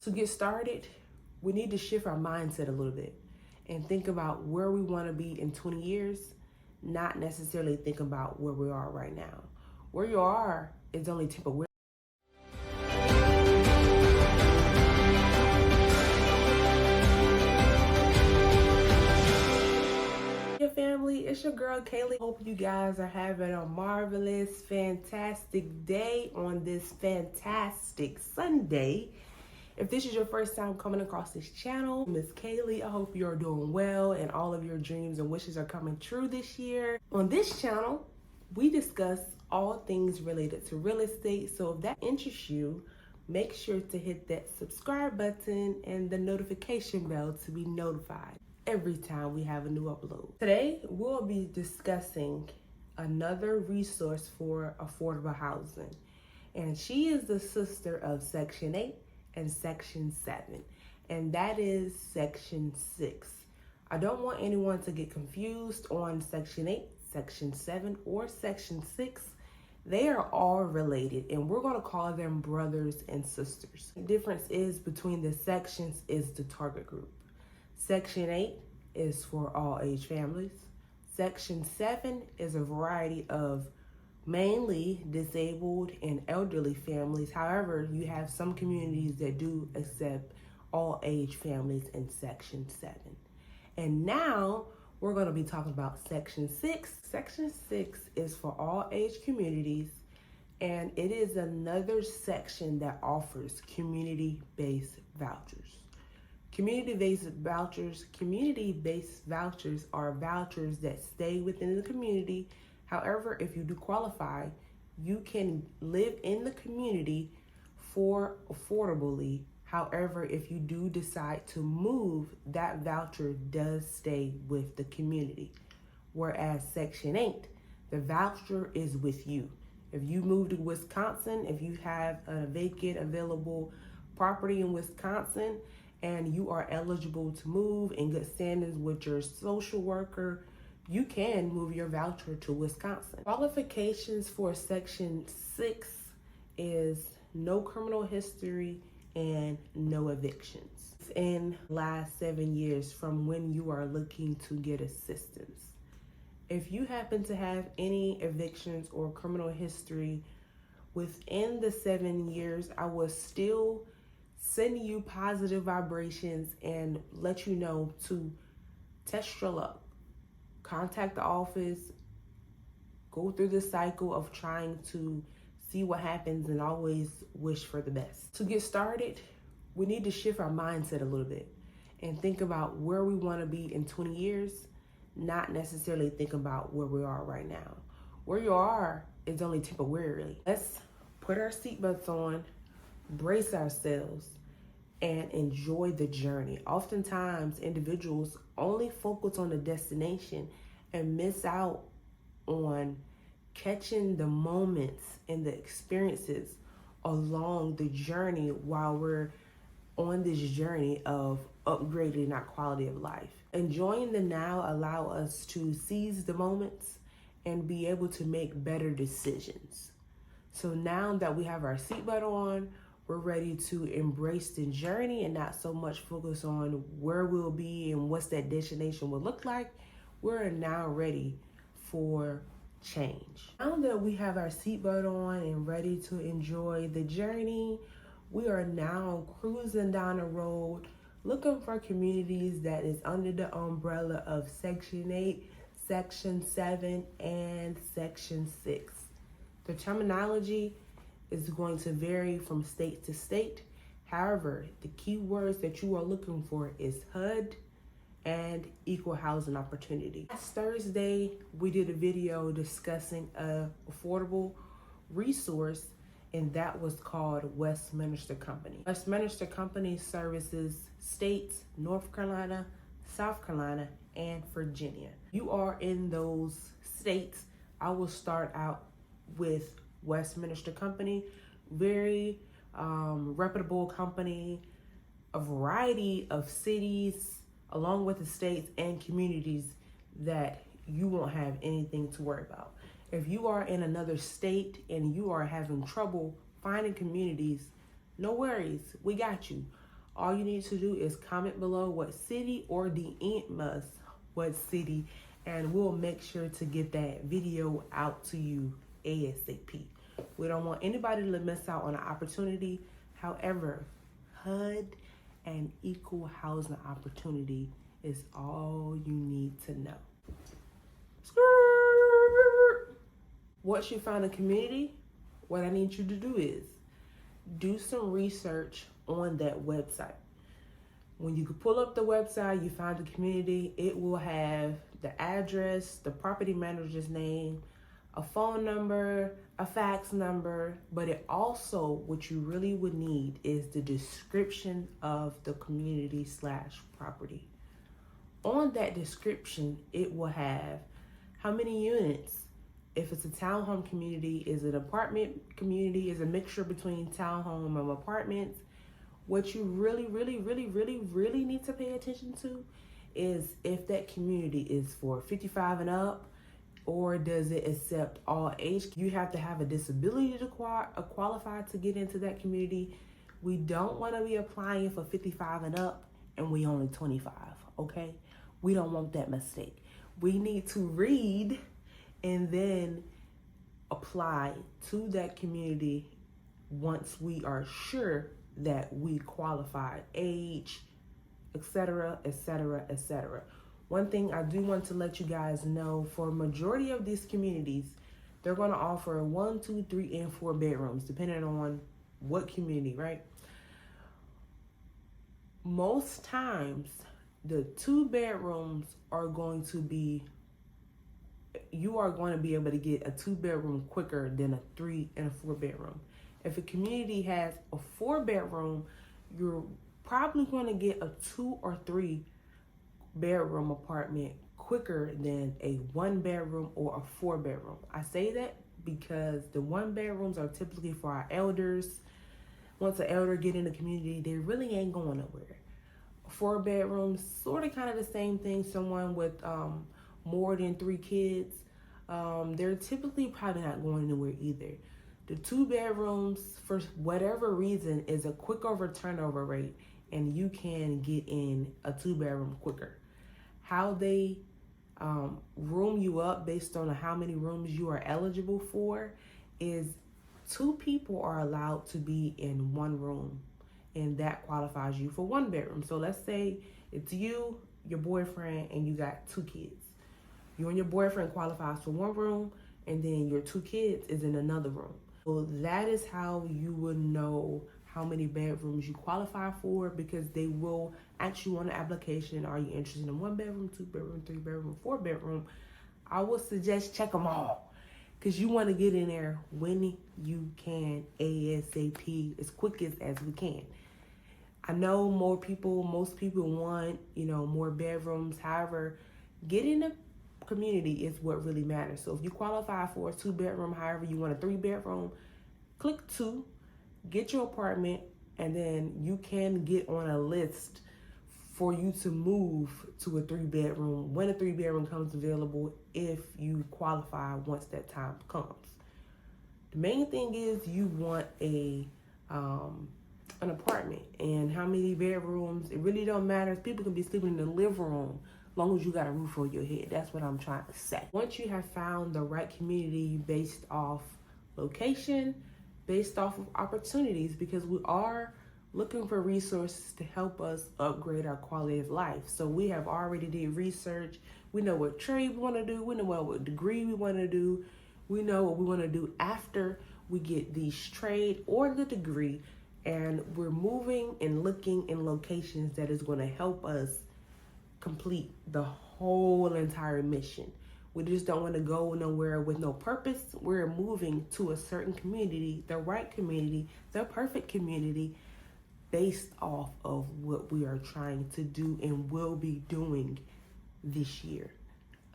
To get started, we need to shift our mindset a little bit and think about where we want to be in 20 years, not necessarily think about where we are right now. Where you are is only temporary. Your family, it's your girl Kaylee. Hope you guys are having a marvelous, fantastic day on this fantastic Sunday. If this is your first time coming across this channel, Miss Kaylee, I hope you're doing well and all of your dreams and wishes are coming true this year. On this channel, we discuss all things related to real estate. So if that interests you, make sure to hit that subscribe button and the notification bell to be notified every time we have a new upload. Today, we'll be discussing another resource for affordable housing. And she is the sister of Section 8 and Section 7, and that is Section 6. I don't want anyone to get confused on Section 8, Section 7, or Section 6. They are all related, and we're going to call them brothers and sisters. The difference is between the sections is the target group. Section 8 is for all age families. Section 7 is a variety of mainly disabled and elderly families. However, you have some communities that do accept all age families in Section 7. And now we're going to be talking about Section 6. Section 6 is for all age communities, and it is another section that offers community-based vouchers. Community-based vouchers are vouchers that stay within the community. However, if you do qualify, you can live in the community for affordably. However, if you do decide to move, that voucher does stay with the community. Whereas Section 8, the voucher is with you. If you move to Wisconsin, if you have a vacant available property in Wisconsin and you are eligible to move in good standings with your social worker, you can move your voucher to Wisconsin. Qualifications for Section 6 is no criminal history and no evictions in last 7 years from when you are looking to get assistance. If you happen to have any evictions or criminal history within the 7 years, I will still send you positive vibrations and let you know to test your luck. Contact the office, go through the cycle of trying to see what happens and always wish for the best. To get started, we need to shift our mindset a little bit and think about where we want to be in 20 years, not necessarily think about where we are right now. Where you are is only temporarily. Let's put our seatbelts on, brace ourselves, and enjoy the journey. Oftentimes, individuals only focus on the destination and miss out on catching the moments and the experiences along the journey while we're on this journey of upgrading our quality of life. Enjoying the now allow us to seize the moments and be able to make better decisions. So now that we have our seatbelt on, we're ready to embrace the journey and not so much focus on where we'll be and what's that destination will look like. We're now ready for change. Now that we have our seatbelt on and ready to enjoy the journey, we are now cruising down the road looking for communities that is under the umbrella of Section 8, Section 7, and Section 6. The terminology is going to vary from state to state. However, the key words that you are looking for is HUD and equal housing opportunity. Last Thursday, we did a video discussing an affordable resource, and that was called Westminster Company. Westminster Company services states North Carolina, South Carolina, and Virginia. You are in those states. I will start out with Westminster Company, very reputable company, a variety of cities along with the states and communities that you won't have anything to worry about. If you are in another state and you are having trouble finding communities, no worries, we got you. All you need to do is comment below what city or DM us what city, and we'll make sure to get that video out to you ASAP. We don't want anybody to miss out on an opportunity. However, HUD and equal housing opportunity is all you need to know. Once you find a community, what I need you to do is do some research on that website. When you pull up the website, you find the community, it will have the address, the property manager's name, a phone number, a fax number, but it also, what you really would need is the description of the community/property. On that description, it will have how many units. If it's a townhome community, is it an apartment community, is a mixture between townhome and apartments. What you really need to pay attention to is if that community is for 55 and up, or does it accept all age. You have to have a disability to qualify to get into that community. We don't want to be applying for 55 and up and we only 25, okay? We don't want that mistake. We need to read and then apply to that community once we are sure that we qualify, age, etc., etc., etc. One thing I do want to let you guys know, for a majority of these communities, they're going to offer 1, 2, 3, and 4 bedrooms, depending on what community, right? Most times, the 2 bedrooms are going to be, you are going to be able to get a 2 bedroom quicker than a 3 and a 4 bedroom. If a community has a 4 bedroom, you're probably going to get a 2 or 3 bedroom apartment quicker than a 1 bedroom or a 4 bedroom. I say that because the 1 bedrooms are typically for our elders. Once an elder get in the community, they really ain't going nowhere. 4 bedrooms, sort of kind of the same thing. Someone with more than 3 kids, they're typically probably not going anywhere either. The 2 bedrooms, for whatever reason, is a quicker turnover rate, and you can get in a 2 bedroom quicker. How they room you up based on how many rooms you are eligible for is 2 people are allowed to be in 1 room, and that qualifies you for 1 bedroom. So let's say it's you, your boyfriend, and you got 2 kids. You and your boyfriend qualifies for 1 room, and then your 2 kids is in another room. So that is how you would know how many bedrooms you qualify for, because they will ask you on the application, are you interested in 1 bedroom, 2 bedroom, 3 bedroom, 4 bedroom? I would suggest check them all, because you want to get in there when you can, ASAP, as quick as we can. I know most people want, more bedrooms. However, getting a community is what really matters. So if you qualify for a 2 bedroom, however you want a 3 bedroom, click 2, get your apartment, and then you can get on a list for you to move to a 3 bedroom when a 3 bedroom comes available, if you qualify once that time comes. The main thing is you want an apartment, and how many bedrooms, it really don't matter. People can be sleeping in the living room as long as you got a roof over your head. That's what I'm trying to say. Once you have found the right community based off location, based off of opportunities, because we are looking for resources to help us upgrade our quality of life. So we have already did research. We know what trade we want to do. We know what degree we want to do. We know what we want to do after we get the trade or the degree. And we're moving and looking in locations that is going to help us complete the whole entire mission. We just don't want to go nowhere with no purpose. We're moving to a certain community, the right community, the perfect community, based off of what we are trying to do and will be doing this year.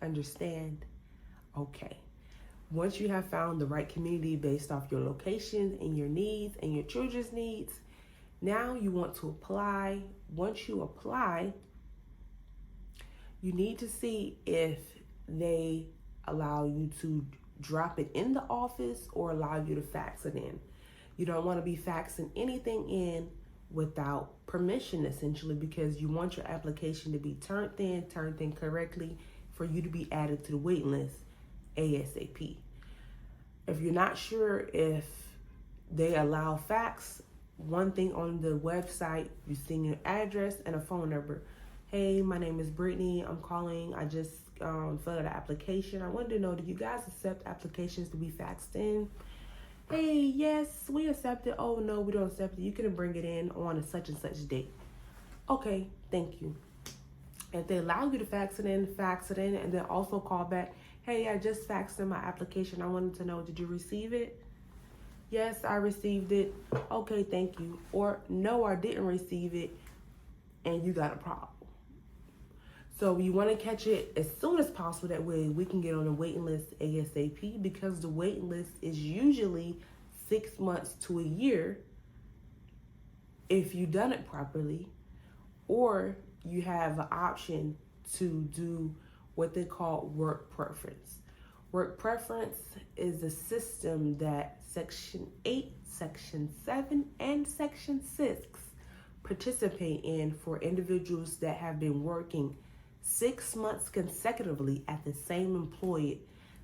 Understand? Okay. Once you have found the right community based off your location and your needs and your children's needs, now you want to apply. Once you apply, you need to see if they allow you to drop it in the office or allow you to fax it in. You don't want to be faxing anything in without permission, essentially, because you want your application to be turned in correctly for you to be added to the waiting list ASAP. If you're not sure if they allow fax, one thing on the website, you see your address and a phone number. Hey, my name is Brittany. I'm calling. I just filled out an application. I wanted to know, do you guys accept applications to be faxed in? Hey, yes, we accept it. Oh, no, we don't accept it. You can bring it in on a such and such date. Okay, thank you. If they allow you to fax it in, and then also call back. Hey, I just faxed in my application. I wanted to know, did you receive it? Yes, I received it. Okay, thank you. Or no, I didn't receive it, and you got a problem. So you want to catch it as soon as possible. That way we can get on the waiting list ASAP, because the waiting list is usually 6 months to a year if you've done it properly, or you have an option to do what they call work preference. Work preference is a system that Section 8, Section 7, and Section 6 participate in for individuals that have been working 6 months consecutively at the same employer.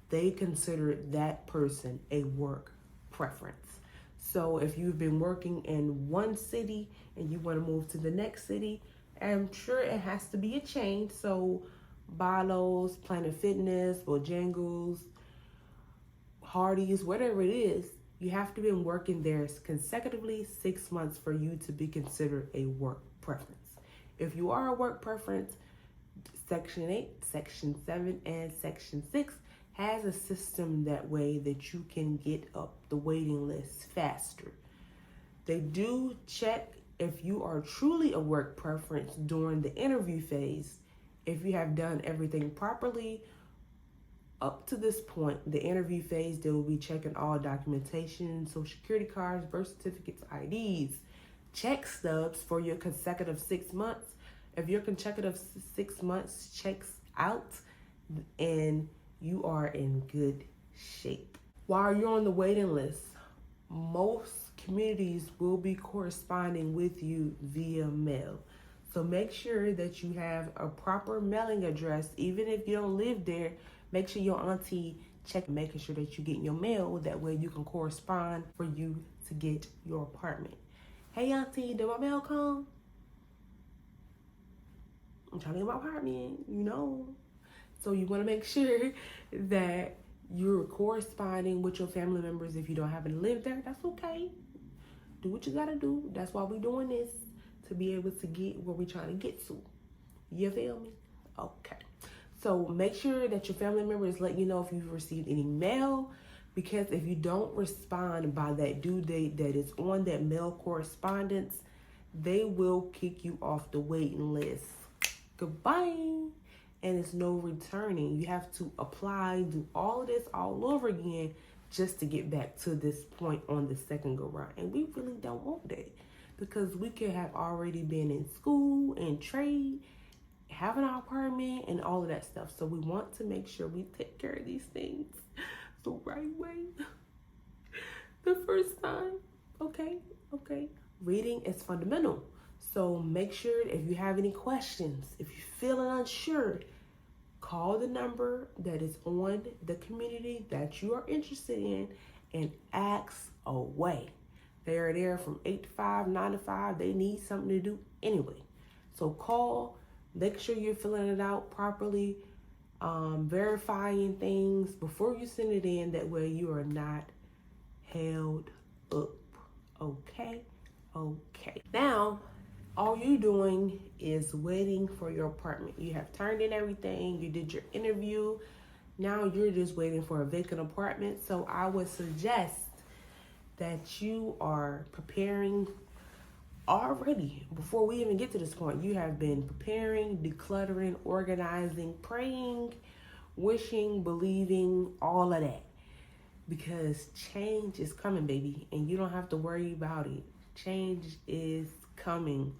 They consider that person a work preference. So if you've been working in one city and you want to move to the next city, I'm sure it has to be a chain. So Barlow's, Planet Fitness, Bojangles, Hardee's, whatever it is, you have to be working there consecutively 6 months for you to be considered a work preference. If you are a work preference, Section 8, Section 7, and Section 6 has a system that way that you can get up the waiting list faster. They do check if you are truly a work preference during the interview phase. If you have done everything properly up to this point, the interview phase, they will be checking all documentation, social security cards, birth certificates, IDs, check stubs for your consecutive 6 months. If your consecutive 6 months checks out, and you are in good shape. While you're on the waiting list, most communities will be corresponding with you via mail. So make sure that you have a proper mailing address. Even if you don't live there, make sure your auntie check, making sure that you get your mail. That way you can correspond for you to get your apartment. Hey auntie, did my mail come? I'm trying to get my apartment, you know. So you want to make sure that you're corresponding with your family members. If you don't happen to live there, that's okay. Do what you gotta do. That's why we're doing this, to be able to get where we're trying to get to. You feel me? Okay. So make sure that your family members let you know if you've received any mail, because if you don't respond by that due date that is on that mail correspondence, they will kick you off the waiting list. Goodbye. And it's no returning. You have to apply, do all of this all over again just to get back to this point on the second go round. And we really don't want that, because we could have already been in school and trade, having our apartment and all of that stuff. So we want to make sure we take care of these things the right way the first time. Okay. Reading is fundamental. So make sure if you have any questions, if you're feeling unsure, call the number that is on the community that you are interested in and ask away. They are there from 8 to 5, 9 to 5. They need something to do anyway. So call, make sure you're filling it out properly, verifying things before you send it in. That way you are not held up. Okay. Now, all you're doing is waiting for your apartment. You have turned in everything. You did your interview. Now you're just waiting for a vacant apartment. So I would suggest that you are preparing already. Before we even get to this point, you have been preparing, decluttering, organizing, praying, wishing, believing, all of that. Because change is coming, baby. And you don't have to worry about it. Change is coming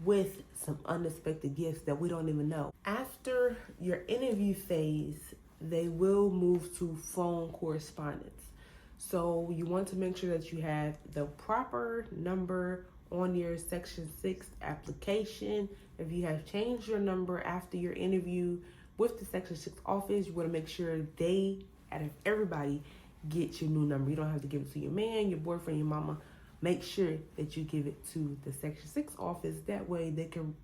with some unexpected gifts that we don't even know. After your interview phase, they will move to phone correspondence. So you want to make sure that you have the proper number on your Section 6 application. If you have changed your number after your interview with the Section 6 office, you want to make sure they, out of everybody, get your new number. You don't have to give it to your man, your boyfriend, your mama. Make sure that you give it to the Section 6 office. That way they can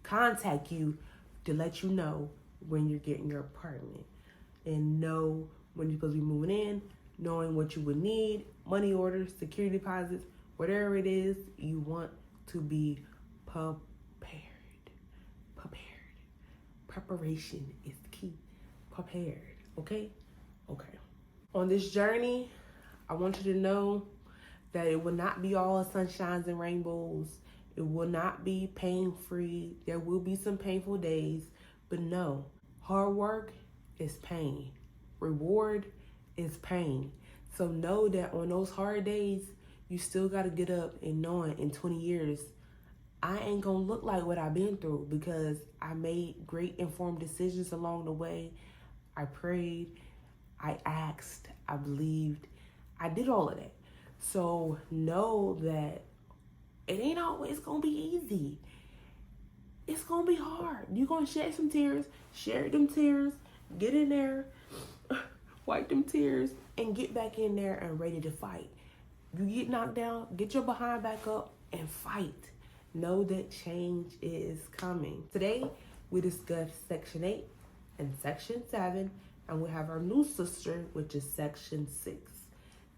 contact you to let you know when you're getting your apartment and know when you're supposed to be moving in, knowing what you would need, money orders, security deposits, whatever it is you want to be prepared. Preparation is key. Prepared, okay? Okay. On this journey, I want you to know that it will not be all sunshines and rainbows. It will not be pain-free. There will be some painful days, but no, hard work is pain. Reward is pain. So know that on those hard days, you still got to get up and knowing in 20 years, I ain't going to look like what I've been through because I made great informed decisions along the way. I prayed, I asked, I believed, I did all of that. So know that it ain't always going to be easy. It's going to be hard. You're going to shed some tears, share them tears, get in there, wipe them tears, and get back in there and ready to fight. You get knocked down, get your behind back up and fight. Know that change is coming. Today, we discussed Section 8 and Section 7, and we have our new sister, which is Section 6.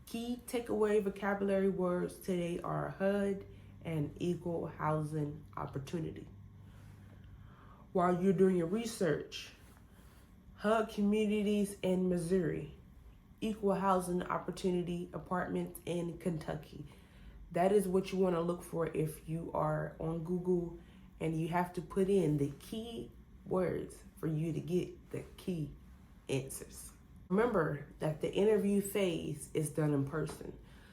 Key takeaway vocabulary words today are HUD and equal housing opportunity. While you're doing your research, HUD communities in Missouri, equal housing opportunity apartments in Kentucky. That is what you want to look for if you are on Google and you have to put in the key words for you to get the key answers. Remember that the interview phase is done in person.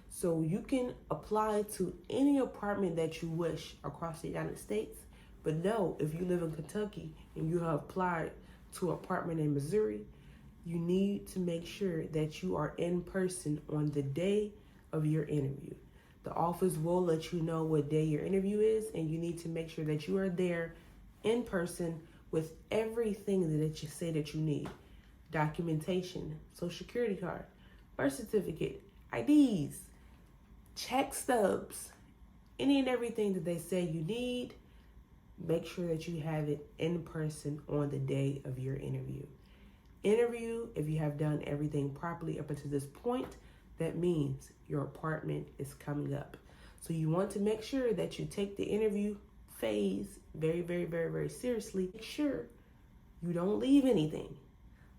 So you can apply to any apartment that you wish across the United States. But no, if you live in Kentucky and you have applied to an apartment in Missouri, you need to make sure that you are in person on the day of your interview. The office will let you know what day your interview is, and you need to make sure that you are there in person with everything that you say that you need. Documentation, social security card, birth certificate, IDs, check stubs, any and everything that they say you need. Make sure that you have it in person on the day of your interview. Interview, if you have done everything properly up until this point, that means your apartment is coming up. So you want to make sure that you take the interview phase very, very, very, very seriously. Make sure you don't leave anything.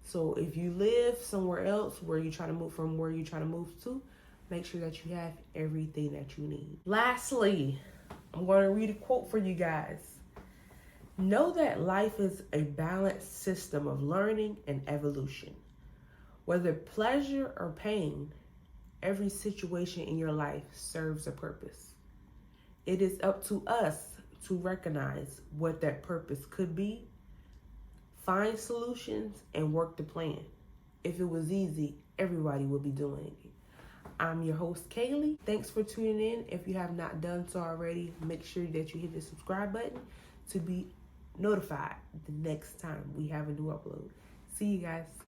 So if you live somewhere else where you're trying to move from, where you're trying to move to, make sure that you have everything that you need. Lastly, I'm going to read a quote for you guys. Know that life is a balanced system of learning and evolution. Whether pleasure or pain, every situation in your life serves a purpose. It is up to us to recognize what that purpose could be, find solutions, and work the plan. If it was easy, everybody would be doing it. I'm your host, Kaylee. Thanks for tuning in. If you have not done so already, make sure that you hit the subscribe button to be notified the next time we have a new upload. See you guys.